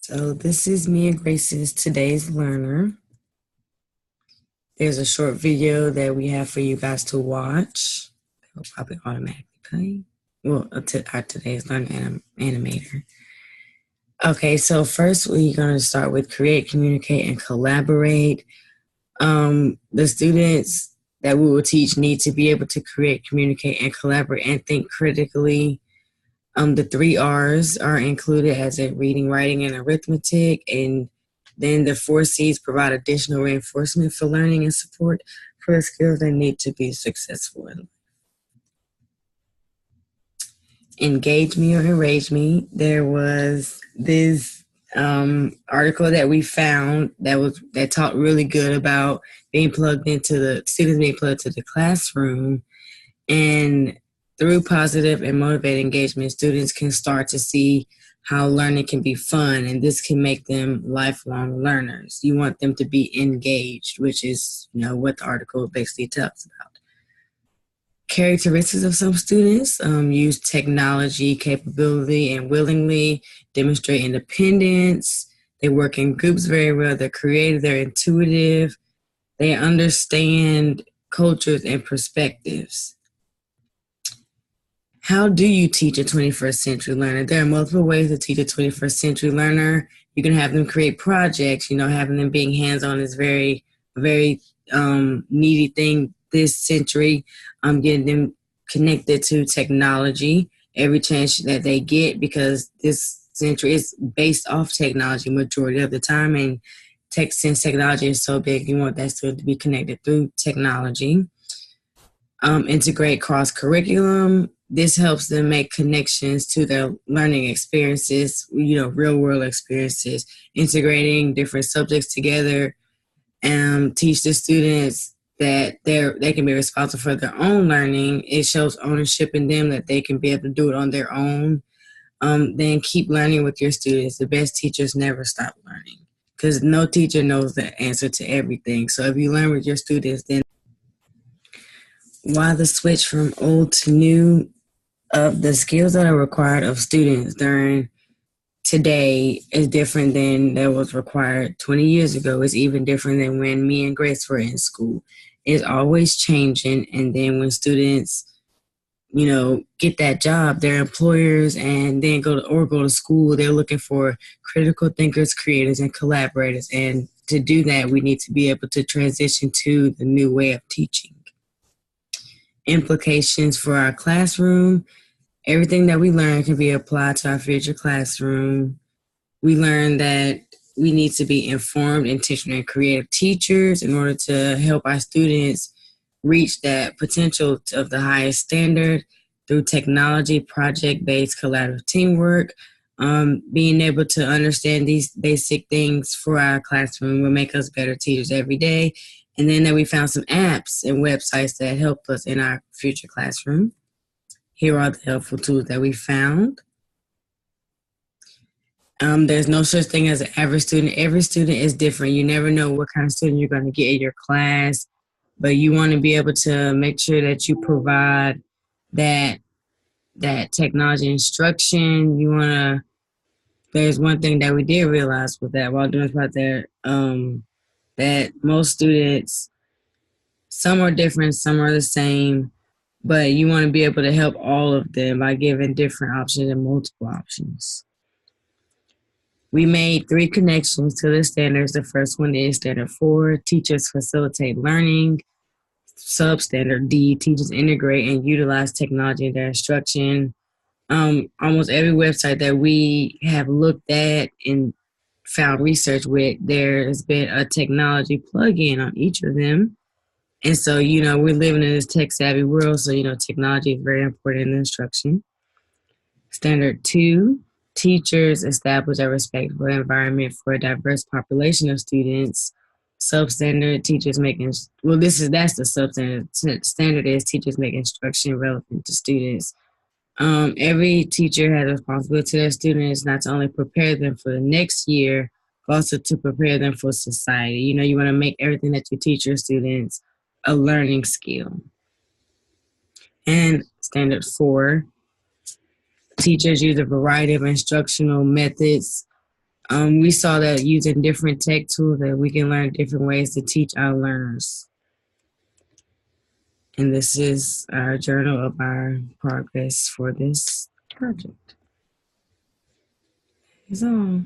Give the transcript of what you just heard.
So this is me and Grace's Today's Learner. There's a short video that we have for you guys to watch. It'll probably automatically play. Well, our Today's Learner animator. Okay, so first we're going to start with create, communicate, and collaborate. The students that we will teach need to be able to create, communicate, and collaborate and think critically. The 3 R's are included as in reading, writing, and arithmetic. And then the 4 C's provide additional reinforcement for learning and support for the skills they need to be successful in. Engage me or enrage me. There was this article that we found that talked really good about being plugged into the students being plugged to the classroom, and through positive and motivated engagement, students can start to see how learning can be fun, and this can make them lifelong learners. You want them to be engaged, which is, what the article basically talks about. Characteristics of some students: use technology capability and willingly, demonstrate independence. They work in groups very well. They're creative. They're intuitive. They understand cultures and perspectives. How do you teach a 21st century learner? There are multiple ways to teach a 21st century learner. You can have them create projects. Having them being hands-on is very, very needy thing this century. Getting them connected to technology every chance that they get, because this century is based off technology majority of the time. And since technology is so big, you want that student to be connected through technology. Integrate cross-curriculum. This helps them make connections to their learning experiences, real-world experiences, integrating different subjects together, and teach the students that they can be responsible for their own learning. It shows ownership in them, that they can be able to do it on their own. Then keep learning with your students. The best teachers never stop learning, because no teacher knows the answer to everything. So if you learn with your students, then why the switch from old to new? The skills that are required of students during today is different than that was required 20 years ago. It's even different than when me and Grace were in school. It's always changing. And then when students, get that job, their employers, and then go to school, they're looking for critical thinkers, creators, and collaborators. And to do that, we need to be able to transition to the new way of teaching. Implications for our classroom. Everything that we learn can be applied to our future classroom. We learn that we need to be informed, intentional, and creative teachers in order to help our students reach that potential of the highest standard through technology, project-based collaborative teamwork. Being able to understand these basic things for our classroom will make us better teachers every day. And then that we found some apps and websites that help us in our future classroom. Here are the helpful tools that we found. There's no such thing as an average student. Every student is different. You never know what kind of student you're going to get in your class, but you want to be able to make sure that you provide that technology instruction. There's one thing that we did realize with that while doing this part there, that most students, some are different, some are the same, but you want to be able to help all of them by giving different options and multiple options. We made 3 connections to the standards. The first one is Standard 4, teachers facilitate learning. Substandard D, teachers integrate and utilize technology in their instruction. Almost every website that we have looked at and found research with, there has been a technology plug-in on each of them. And so, we're living in this tech-savvy world, so, technology is very important in the instruction. Standard 2, teachers establish a respectful environment for a diverse population of students. Substandard, teachers making, that's the substandard. Standard is teachers make instruction relevant to students. Every teacher has a responsibility to their students, not to only prepare them for the next year, but also to prepare them for society. You want to make everything that you teach your students a learning skill. And Standard 4, teachers use a variety of instructional methods We saw that using different tech tools that we can learn different ways to teach our learners. And this is our journal of our progress for this project. So